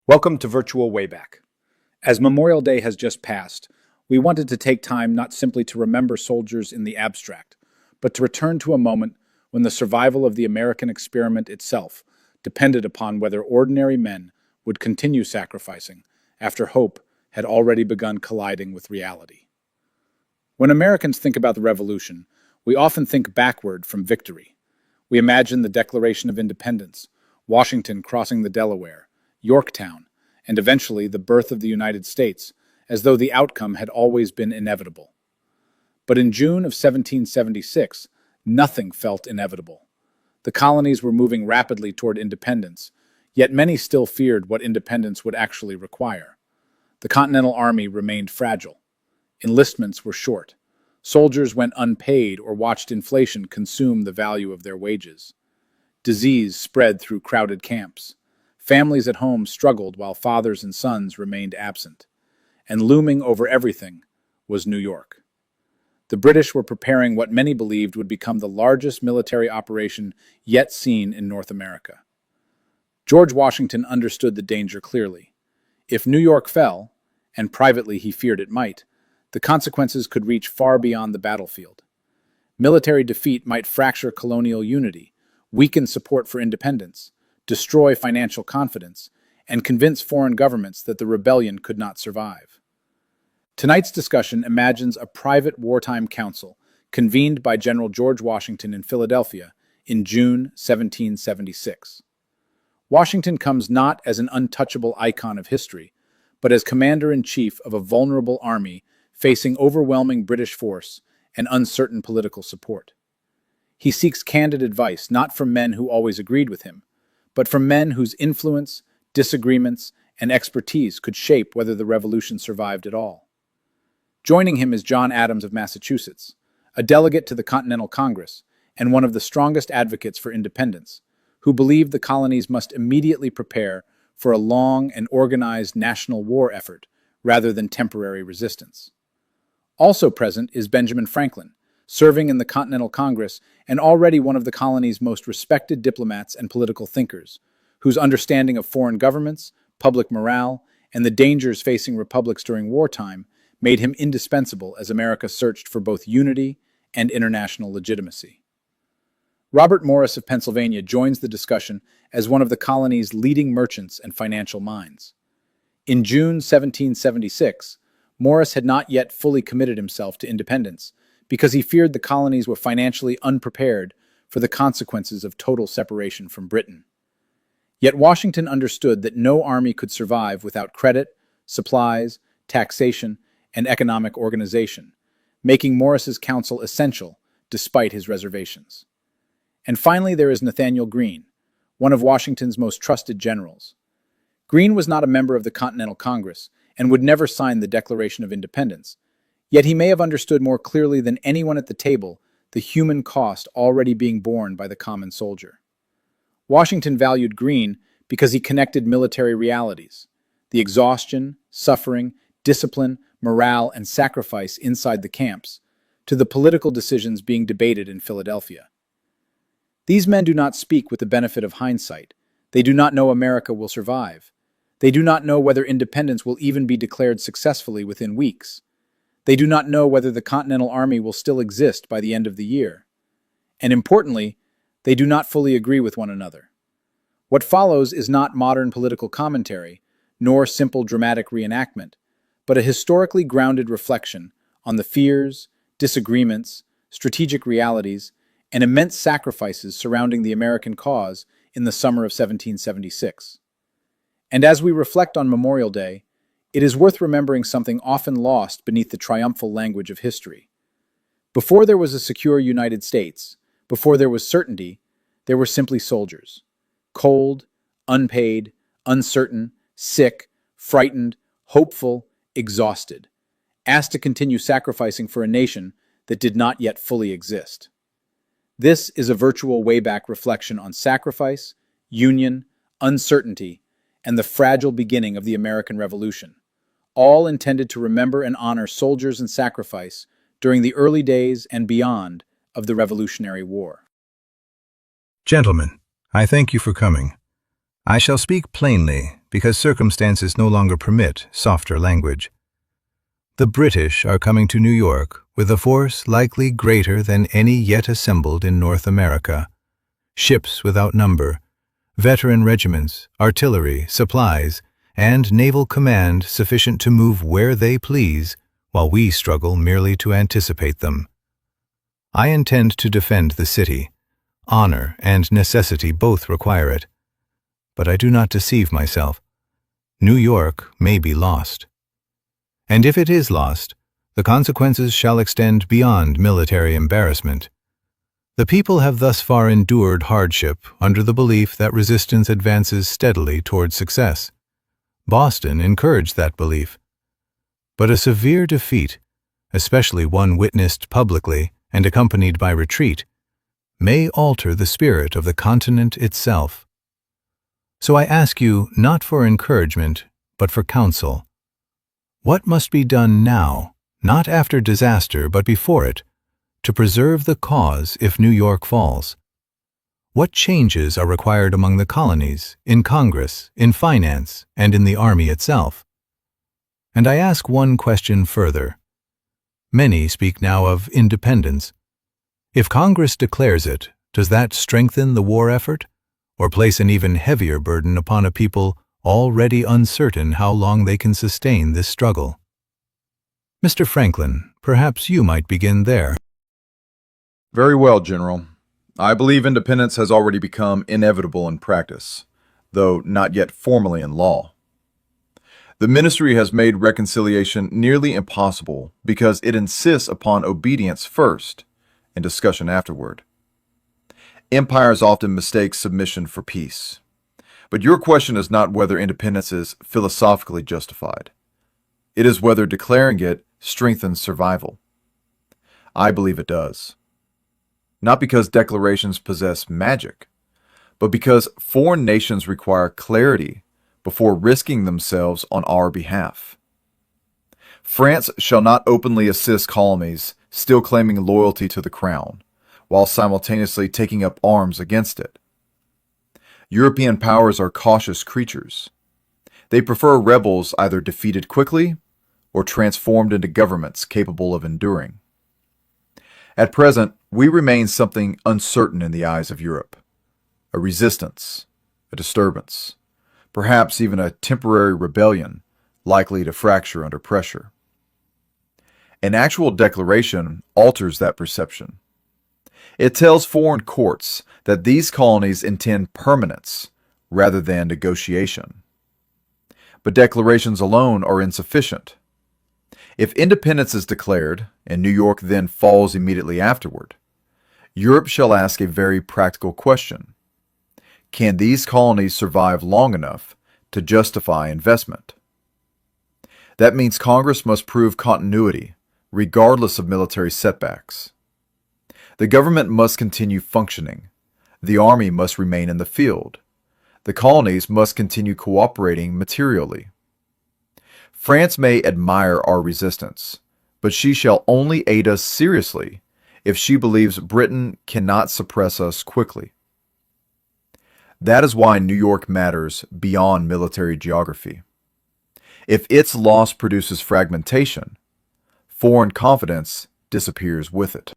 Welcome to Virtual Wayback. As Memorial Day has just passed, we wanted to take time not simply to remember soldiers in the abstract, but to return to a moment when the survival of the American experiment itself depended upon whether ordinary men would continue sacrificing after hope had already begun colliding with reality. When Americans think about the Revolution, we often think backward from victory. We imagine the Declaration of Independence, Washington crossing the Delaware, Yorktown, and eventually the birth of the United States, as though the outcome had always been inevitable. But in June of 1776, nothing felt inevitable. The colonies were moving rapidly toward independence, yet many still feared what independence would actually require. The Continental Army remained fragile. Enlistments were short. Soldiers went unpaid or watched inflation consume the value of their wages. Disease spread through crowded camps. Families at home struggled while fathers and sons remained absent. And looming over everything was New York. The British were preparing what many believed would become the largest military operation yet seen in North America. George Washington understood the danger clearly. If New York fell, and privately he feared it might, the consequences could reach far beyond the battlefield. Military defeat might fracture colonial unity, weaken support for independence, destroy financial confidence, and convince foreign governments that the rebellion could not survive. Tonight's discussion imagines a private wartime council convened by General George Washington in Philadelphia in June 1776. Washington comes not as an untouchable icon of history, but as commander-in-chief of a vulnerable army facing overwhelming British force and uncertain political support. He seeks candid advice not from men who always agreed with him, but from men whose influence, disagreements, and expertise could shape whether the revolution survived at all. Joining him is John Adams of Massachusetts, a delegate to the Continental Congress and one of the strongest advocates for independence, who believed the colonies must immediately prepare for a long and organized national war effort rather than temporary resistance. Also present is Benjamin Franklin, serving in the Continental Congress and already one of the colony's most respected diplomats and political thinkers, whose understanding of foreign governments, public morale, and the dangers facing republics during wartime made him indispensable as America searched for both unity and international legitimacy. Robert Morris of Pennsylvania joins the discussion as one of the colony's leading merchants and financial minds. In June 1776, Morris had not yet fully committed himself to independence, because he feared the colonies were financially unprepared for the consequences of total separation from Britain. Yet Washington understood that no army could survive without credit, supplies, taxation, and economic organization, making Morris's counsel essential despite his reservations. And finally, there is Nathanael Greene, one of Washington's most trusted generals. Greene was not a member of the Continental Congress and would never sign the Declaration of Independence, yet he may have understood more clearly than anyone at the table the human cost already being borne by the common soldier. Washington valued Greene because he connected military realities, the exhaustion, suffering, discipline, morale, and sacrifice inside the camps, to the political decisions being debated in Philadelphia. These men do not speak with the benefit of hindsight. They do not know America will survive. They do not know whether independence will even be declared successfully within weeks. They do not know whether the Continental Army will still exist by the end of the year. And importantly, they do not fully agree with one another. What follows is not modern political commentary, nor simple dramatic reenactment, but a historically grounded reflection on the fears, disagreements, strategic realities, and immense sacrifices surrounding the American cause in the summer of 1776. And as we reflect on Memorial Day, it is worth remembering something often lost beneath the triumphal language of history. Before there was a secure United States, before there was certainty, there were simply soldiers. Cold, unpaid, uncertain, sick, frightened, hopeful, exhausted, asked to continue sacrificing for a nation that did not yet fully exist. This is a virtual wayback reflection on sacrifice, union, uncertainty, and the fragile beginning of the American Revolution, all intended to remember and honor soldiers and sacrifice during the early days and beyond of the Revolutionary War. Gentlemen, I thank you for coming. I shall speak plainly because circumstances no longer permit softer language. The British are coming to New York with a force likely greater than any yet assembled in North America. Ships without number, veteran regiments, artillery, supplies, and naval command sufficient to move where they please, while we struggle merely to anticipate them. I intend to defend the city. Honor and necessity both require it. But I do not deceive myself. New York may be lost. And if it is lost, the consequences shall extend beyond military embarrassment. The people have thus far endured hardship under the belief that resistance advances steadily toward success. Boston encouraged that belief. But a severe defeat, especially one witnessed publicly and accompanied by retreat, may alter the spirit of the continent itself. So I ask you not for encouragement, but for counsel. What must be done now, not after disaster but before it, to preserve the cause if New York falls? What changes are required among the colonies, in Congress, in finance, and in the Army itself? And I ask one question further. Many speak now of independence. If Congress declares it, does that strengthen the war effort, or place an even heavier burden upon a people already uncertain how long they can sustain this struggle? Mr. Franklin, perhaps you might begin there. Very well, General. I believe independence has already become inevitable in practice, though not yet formally in law. The ministry has made reconciliation nearly impossible because it insists upon obedience first and discussion afterward. Empires often mistake submission for peace. But your question is not whether independence is philosophically justified. It is whether declaring it strengthens survival. I believe it does. Not because declarations possess magic, but because foreign nations require clarity before risking themselves on our behalf. France shall not openly assist colonies still claiming loyalty to the crown, while simultaneously taking up arms against it. European powers are cautious creatures. They prefer rebels either defeated quickly or transformed into governments capable of enduring. At present, we remain something uncertain in the eyes of Europe. A resistance, a disturbance, perhaps even a temporary rebellion likely to fracture under pressure. An actual declaration alters that perception. It tells foreign courts that these colonies intend permanence rather than negotiation. But declarations alone are insufficient. If independence is declared, and New York then falls immediately afterward, Europe shall ask a very practical question. Can these colonies survive long enough to justify investment? That means Congress must prove continuity, regardless of military setbacks. The government must continue functioning. The Army must remain in the field. The colonies must continue cooperating materially. France may admire our resistance, but she shall only aid us seriously if she believes Britain cannot suppress us quickly. That is why New York matters beyond military geography. If its loss produces fragmentation, foreign confidence disappears with it.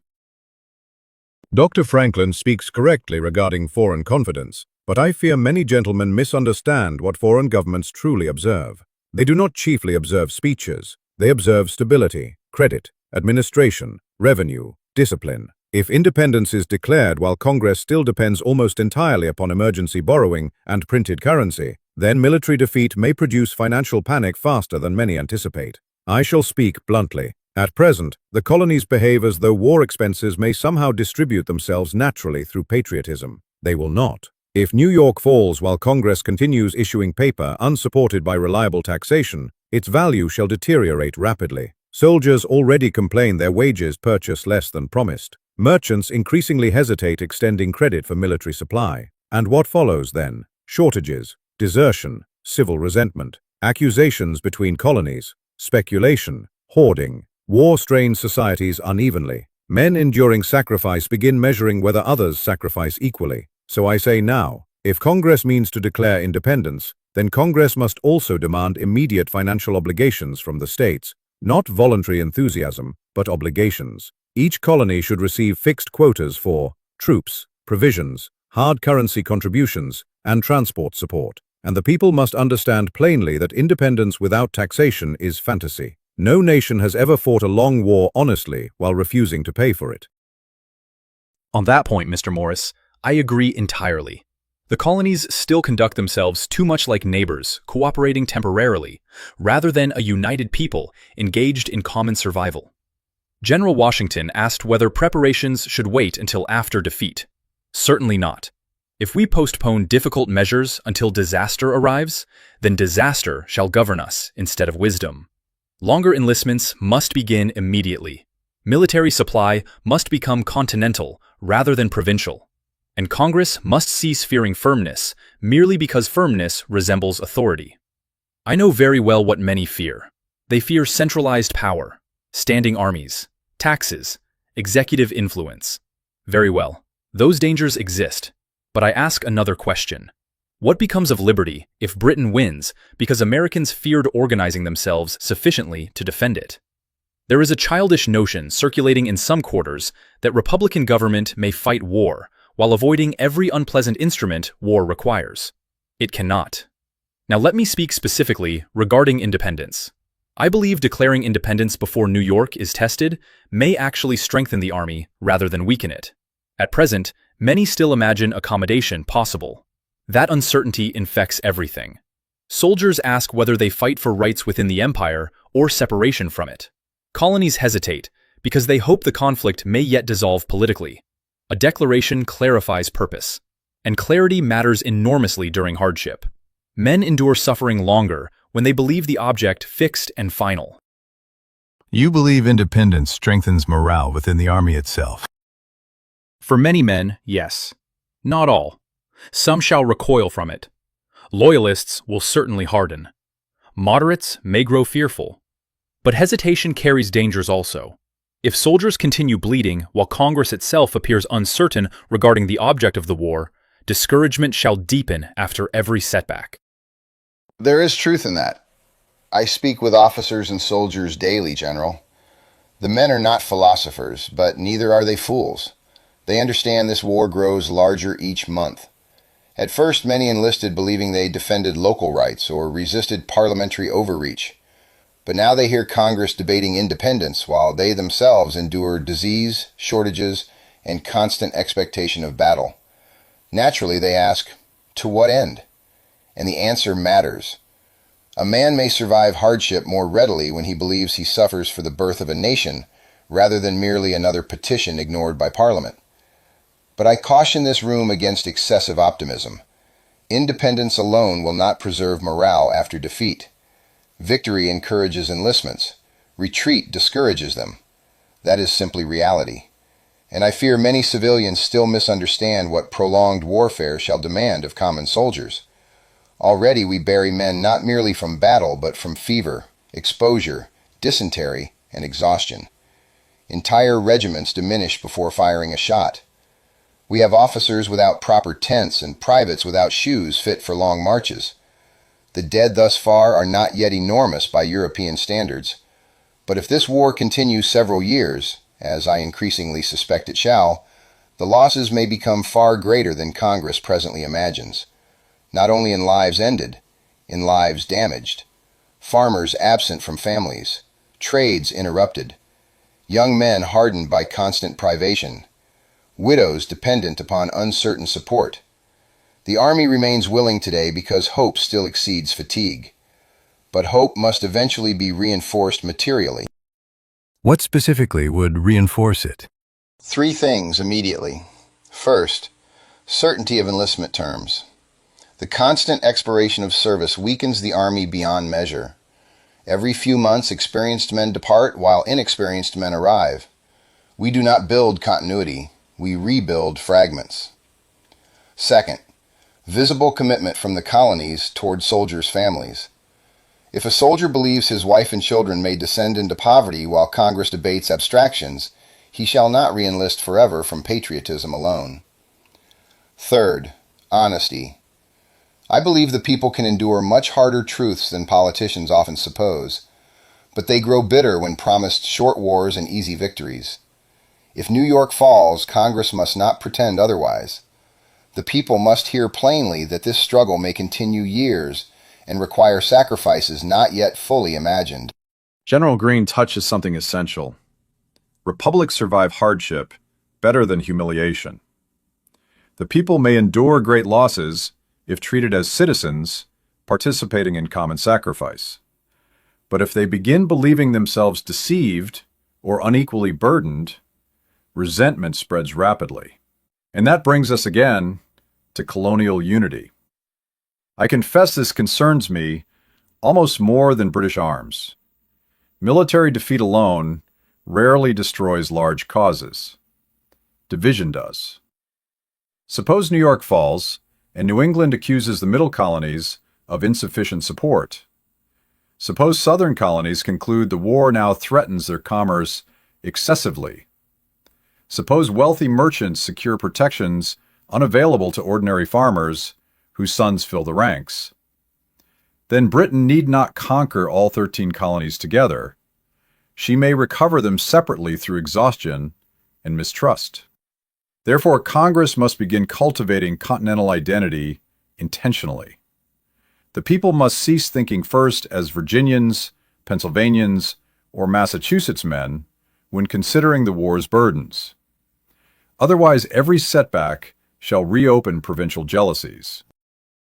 Dr. Franklin speaks correctly regarding foreign confidence, but I fear many gentlemen misunderstand what foreign governments truly observe. They do not chiefly observe speeches. They observe stability, credit, administration, revenue, discipline. If independence is declared while Congress still depends almost entirely upon emergency borrowing and printed currency, then military defeat may produce financial panic faster than many anticipate. I shall speak bluntly. At present, the colonies behave as though war expenses may somehow distribute themselves naturally through patriotism. They will not. If New York falls while Congress continues issuing paper unsupported by reliable taxation, its value shall deteriorate rapidly. Soldiers already complain their wages purchase less than promised. Merchants increasingly hesitate extending credit for military supply. And what follows then? Shortages, desertion, civil resentment, accusations between colonies, speculation, hoarding. War strains societies unevenly. Men enduring sacrifice begin measuring whether others sacrifice equally. So I say now, If Congress means to declare independence, then Congress must also demand immediate financial obligations from the states, not voluntary enthusiasm, but obligations. Each colony should receive fixed quotas for troops, provisions, hard currency contributions, and transport support. And the people must understand plainly that independence without taxation is fantasy. No nation has ever fought a long war honestly while refusing to pay for it. On that point, Mr. Morris, I agree entirely. The colonies still conduct themselves too much like neighbors, cooperating temporarily, rather than a united people engaged in common survival. General Washington asked whether preparations should wait until after defeat. Certainly not. If we postpone difficult measures until disaster arrives, then disaster shall govern us instead of wisdom. Longer enlistments must begin immediately. Military supply must become continental rather than provincial. And Congress must cease fearing firmness merely because firmness resembles authority. I know very well what many fear. They fear centralized power, standing armies, taxes, executive influence. Very well, those dangers exist. But I ask another question. What becomes of liberty if Britain wins because Americans feared organizing themselves sufficiently to defend it? There is a childish notion circulating in some quarters that Republican government may fight war while avoiding every unpleasant instrument war requires. It cannot. Now let me speak specifically regarding independence. I believe declaring independence before New York is tested may actually strengthen the Army rather than weaken it. At present, many still imagine accommodation possible. That uncertainty infects everything. Soldiers ask whether they fight for rights within the empire or separation from it. Colonies hesitate because they hope the conflict may yet dissolve politically. A declaration clarifies purpose, and clarity matters enormously during hardship. Men endure suffering longer when they believe the object fixed and final. You believe independence strengthens morale within the Army itself. For many men, yes. Not all. Some shall recoil from it. Loyalists will certainly harden. Moderates may grow fearful. But hesitation carries dangers also. If soldiers continue bleeding while Congress itself appears uncertain regarding the object of the war, discouragement shall deepen after every setback. There is truth in that. I speak with officers and soldiers daily, General. The men are not philosophers, but neither are they fools. They understand this war grows larger each month. At first, many enlisted believing they defended local rights or resisted parliamentary overreach. But now they hear Congress debating independence while they themselves endure disease, shortages, and constant expectation of battle. Naturally, they ask, to what end? And the answer matters. A man may survive hardship more readily when he believes he suffers for the birth of a nation rather than merely another petition ignored by Parliament. But I caution this room against excessive optimism. Independence alone will not preserve morale after defeat. Victory encourages enlistments. Retreat discourages them. That is simply reality. And I fear many civilians still misunderstand what prolonged warfare shall demand of common soldiers. Already we bury men not merely from battle, but from fever, exposure, dysentery, and exhaustion. Entire regiments diminish before firing a shot. We have officers without proper tents and privates without shoes fit for long marches. The dead thus far are not yet enormous by European standards. But if this war continues several years, as I increasingly suspect it shall, the losses may become far greater than Congress presently imagines. Not only in lives ended, in lives damaged. Farmers absent from families, trades interrupted, young men hardened by constant privation, widows dependent upon uncertain support. The Army remains willing today because hope still exceeds fatigue. But hope must eventually be reinforced materially. What specifically would reinforce it? 3 things immediately. First, certainty of enlistment terms. The constant expiration of service weakens the Army beyond measure. Every few months, experienced men depart while inexperienced men arrive. We do not build continuity. We rebuild fragments. Second, visible commitment from the colonies toward soldiers' families. If a soldier believes his wife and children may descend into poverty while Congress debates abstractions, he shall not re-enlist forever from patriotism alone. Third, honesty. I believe the people can endure much harder truths than politicians often suppose, but they grow bitter when promised short wars and easy victories. If New York falls, Congress must not pretend otherwise. The people must hear plainly that this struggle may continue years and require sacrifices not yet fully imagined. General Greene touches something essential. Republics survive hardship better than humiliation. The people may endure great losses if treated as citizens participating in common sacrifice. But if they begin believing themselves deceived or unequally burdened, resentment spreads rapidly. And that brings us again to colonial unity. I confess this concerns me almost more than British arms. Military defeat alone rarely destroys large causes. Division does. Suppose New York falls, and New England accuses the middle colonies of insufficient support. Suppose southern colonies conclude the war now threatens their commerce excessively. Suppose wealthy merchants secure protections unavailable to ordinary farmers whose sons fill the ranks. Then Britain need not conquer all 13 colonies together. She may recover them separately through exhaustion and mistrust. Therefore, Congress must begin cultivating continental identity intentionally. The people must cease thinking first as Virginians, Pennsylvanians, or Massachusetts men when considering the war's burdens. Otherwise, every setback shall reopen provincial jealousies.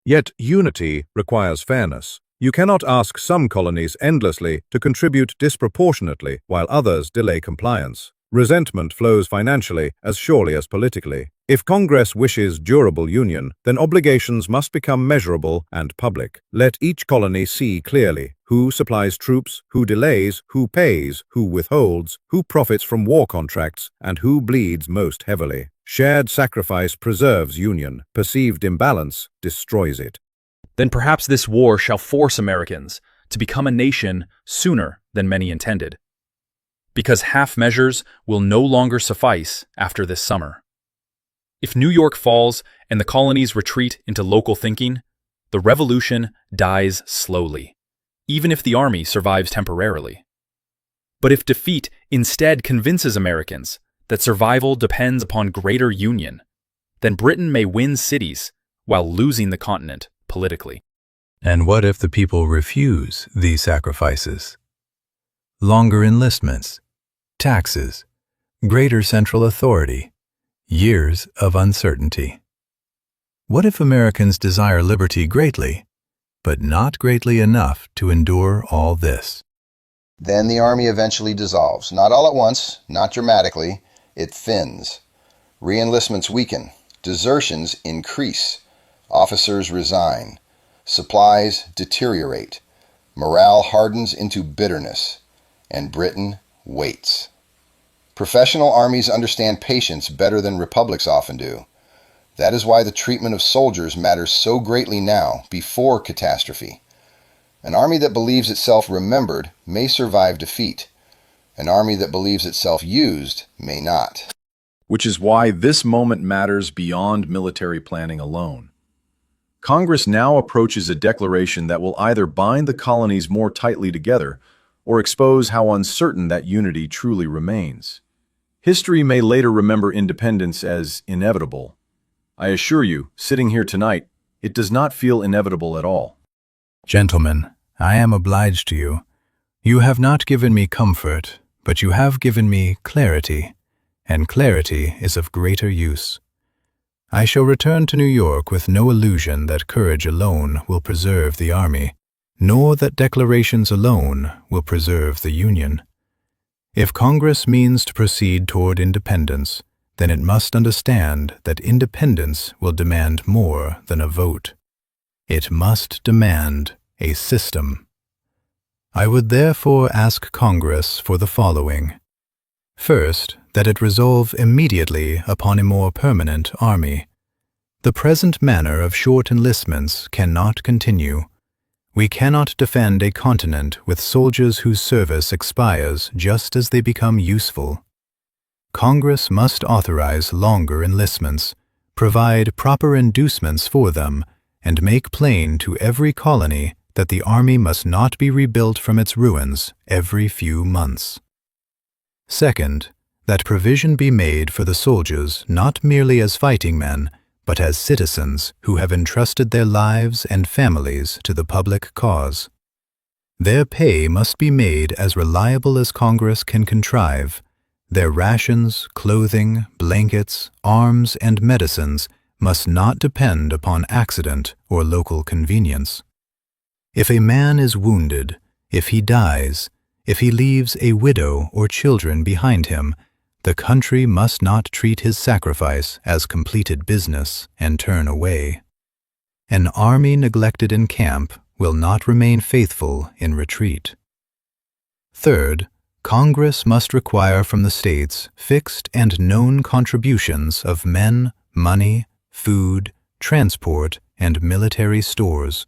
Yet unity requires fairness. You cannot ask some colonies endlessly to contribute disproportionately while others delay compliance. Resentment flows financially as surely as politically. If Congress wishes durable union, then obligations must become measurable and public. Let each colony see clearly who supplies troops, who delays, who pays, who withholds, who profits from war contracts, and who bleeds most heavily. Shared sacrifice preserves union. Perceived imbalance destroys it. Then perhaps this war shall force Americans to become a nation sooner than many intended. Because half measures will no longer suffice after this summer. If New York falls and the colonies retreat into local thinking, the revolution dies slowly, even if the army survives temporarily. But if defeat instead convinces Americans that survival depends upon greater union, then Britain may win cities while losing the continent politically. And what if the people refuse these sacrifices? Longer enlistments, taxes, greater central authority, years of uncertainty. What if Americans desire liberty greatly, but not greatly enough to endure all this? Then the army eventually dissolves. Not all at once, not dramatically. It thins. Re-enlistments weaken. Desertions increase. Officers resign. Supplies deteriorate. Morale hardens into bitterness. And Britain waits. Professional armies understand patience better than republics often do. That is why the treatment of soldiers matters so greatly now, before catastrophe. An army that believes itself remembered may survive defeat. An army that believes itself used may not. Which is why this moment matters beyond military planning alone. Congress now approaches a declaration that will either bind the colonies more tightly together or expose how uncertain that unity truly remains. History may later remember independence as inevitable. I assure you, sitting here tonight, it does not feel inevitable at all. Gentlemen, I am obliged to you. You have not given me comfort, but you have given me clarity, and clarity is of greater use. I shall return to New York with no illusion that courage alone will preserve the army, nor that declarations alone will preserve the Union. If Congress means to proceed toward independence, then it must understand that independence will demand more than a vote. It must demand a system. I would therefore ask Congress for the following. First, that it resolve immediately upon a more permanent army. The present manner of short enlistments cannot continue. We cannot defend a continent with soldiers whose service expires just as they become useful. Congress must authorize longer enlistments, provide proper inducements for them, and make plain to every colony that the army must not be rebuilt from its ruins every few months. Second, that provision be made for the soldiers not merely as fighting men, but as citizens who have entrusted their lives and families to the public cause. Their pay must be made as reliable as Congress can contrive. Their rations, clothing, blankets, arms, and medicines must not depend upon accident or local convenience. If a man is wounded, if he dies, if he leaves a widow or children behind him, the country must not treat his sacrifice as completed business and turn away. An army neglected in camp will not remain faithful in retreat. Third, Congress must require from the states fixed and known contributions of men, money, food, transport, and military stores.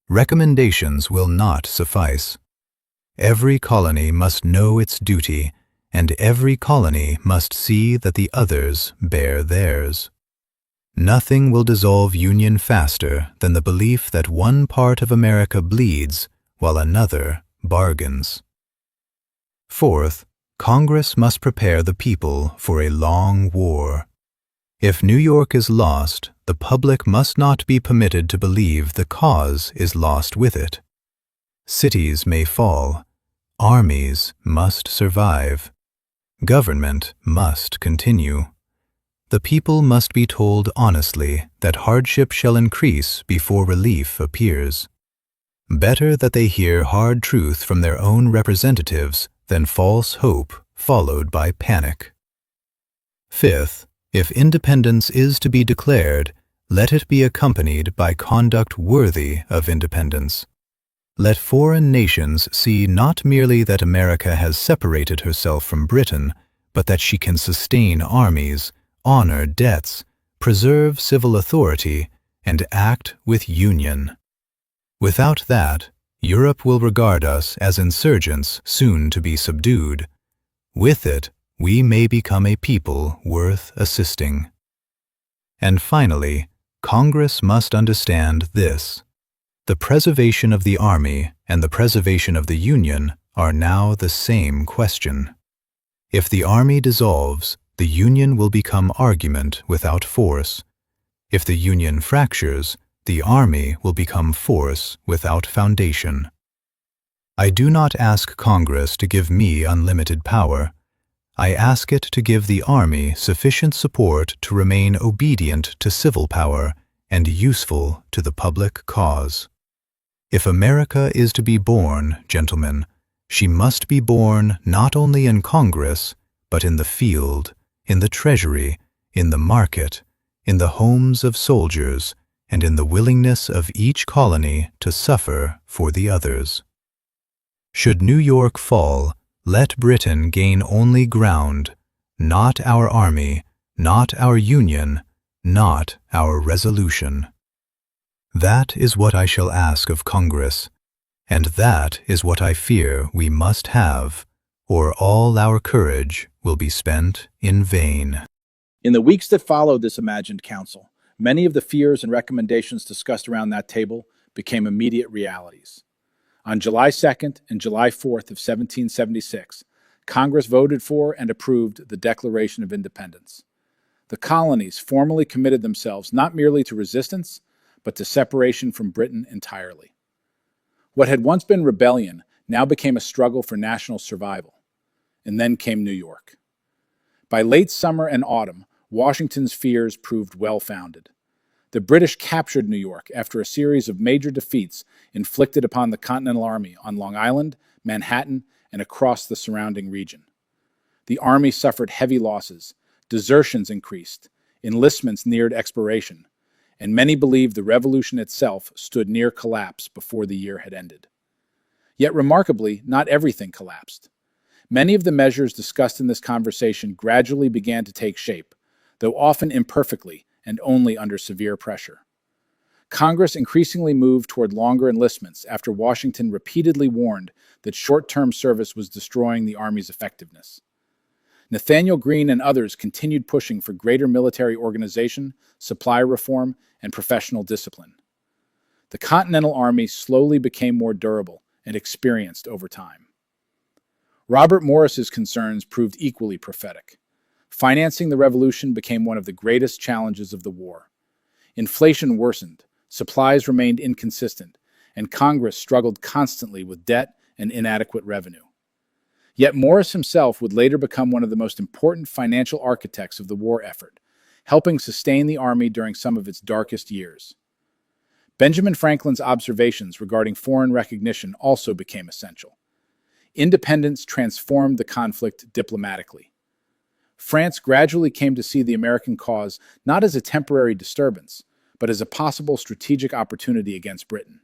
Recommendations will not suffice. Every colony must know its duty, and every colony must see that the others bear theirs. Nothing will dissolve union faster than the belief that one part of America bleeds while another bargains. Fourth, Congress must prepare the people for a long war. If New York is lost, the public must not be permitted to believe the cause is lost with it. Cities may fall. Armies must survive. Government must continue. The people must be told honestly that hardship shall increase before relief appears. Better that they hear hard truth from their own representatives than false hope followed by panic. Fifth, if independence is to be declared, let it be accompanied by conduct worthy of independence. Let foreign nations see not merely that America has separated herself from Britain, but that she can sustain armies, honor debts, preserve civil authority, and act with union. Without that, Europe will regard us as insurgents soon to be subdued. With it, we may become a people worth assisting. And finally, Congress must understand this. The preservation of the Army and the preservation of the Union are now the same question. If the Army dissolves, the Union will become argument without force. If the Union fractures, the Army will become force without foundation. I do not ask Congress to give me unlimited power. I ask it to give the Army sufficient support to remain obedient to civil power and useful to the public cause. If America is to be born, gentlemen, she must be born not only in Congress, but in the field, in the treasury, in the market, in the homes of soldiers, and in the willingness of each colony to suffer for the others. Should New York fall, let Britain gain only ground, not our army, not our union, not our resolution. That is what I shall ask of Congress, and that is what I fear we must have, or all our courage will be spent in vain. In the weeks that followed this imagined council, many of the fears and recommendations discussed around that table became immediate realities. On July 2nd and July 4th of 1776, Congress voted for and approved the Declaration of Independence. The colonies formally committed themselves not merely to resistance, but to separation from Britain entirely. What had once been rebellion now became a struggle for national survival. And then came New York. By late summer and autumn, Washington's fears proved well-founded. The British captured New York after a series of major defeats inflicted upon the Continental Army on Long Island, Manhattan, and across the surrounding region. The Army suffered heavy losses, desertions increased, enlistments neared expiration, and many believed the revolution itself stood near collapse before the year had ended. Yet remarkably, not everything collapsed. Many of the measures discussed in this conversation gradually began to take shape, though often imperfectly and only under severe pressure. Congress increasingly moved toward longer enlistments after Washington repeatedly warned that short-term service was destroying the Army's effectiveness. Nathanael Greene and others continued pushing for greater military organization, supply reform, and professional discipline. The Continental Army slowly became more durable and experienced over time. Robert Morris's concerns proved equally prophetic. Financing the revolution became one of the greatest challenges of the war. Inflation worsened, supplies remained inconsistent, and Congress struggled constantly with debt and inadequate revenue. Yet Morris himself would later become one of the most important financial architects of the war effort, helping sustain the Army during some of its darkest years. Benjamin Franklin's observations regarding foreign recognition also became essential. Independence transformed the conflict diplomatically. France gradually came to see the American cause not as a temporary disturbance, but as a possible strategic opportunity against Britain.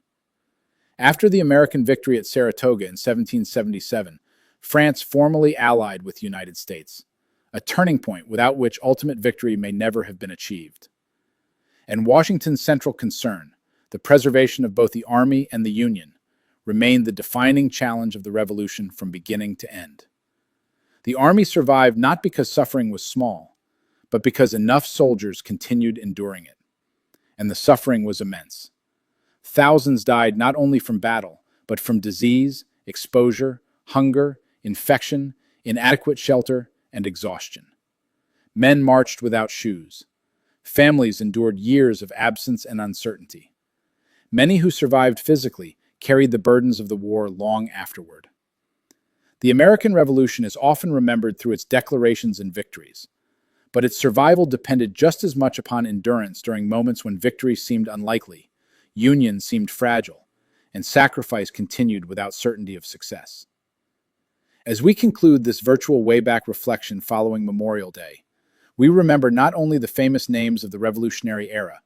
After the American victory at Saratoga in 1777, France formally allied with the United States, a turning point without which ultimate victory may never have been achieved. And Washington's central concern, the preservation of both the Army and the Union, remained the defining challenge of the Revolution from beginning to end. The Army survived not because suffering was small, but because enough soldiers continued enduring it. And the suffering was immense. Thousands died not only from battle, but from disease, exposure, hunger, infection, inadequate shelter, and exhaustion. Men marched without shoes. Families endured years of absence and uncertainty. Many who survived physically carried the burdens of the war long afterward. The American Revolution is often remembered through its declarations and victories, but its survival depended just as much upon endurance during moments when victory seemed unlikely, union seemed fragile, and sacrifice continued without certainty of success. As we conclude this virtual wayback reflection following Memorial Day, we remember not only the famous names of the Revolutionary era,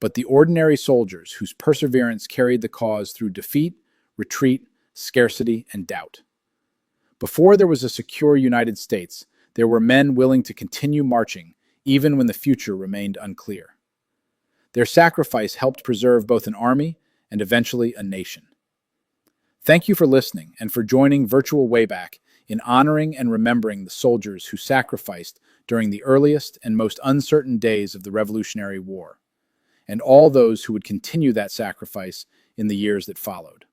but the ordinary soldiers whose perseverance carried the cause through defeat, retreat, scarcity, and doubt. Before there was a secure United States, there were men willing to continue marching even when the future remained unclear. Their sacrifice helped preserve both an army and eventually a nation. Thank you for listening and for joining Virtual Wayback in honoring and remembering the soldiers who sacrificed during the earliest and most uncertain days of the Revolutionary War, and all those who would continue that sacrifice in the years that followed.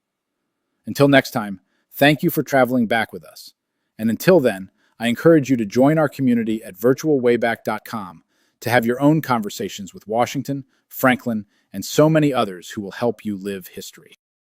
Until next time, thank you for traveling back with us. And until then, I encourage you to join our community at virtualwayback.com to have your own conversations with Washington, Franklin, and so many others who will help you live history.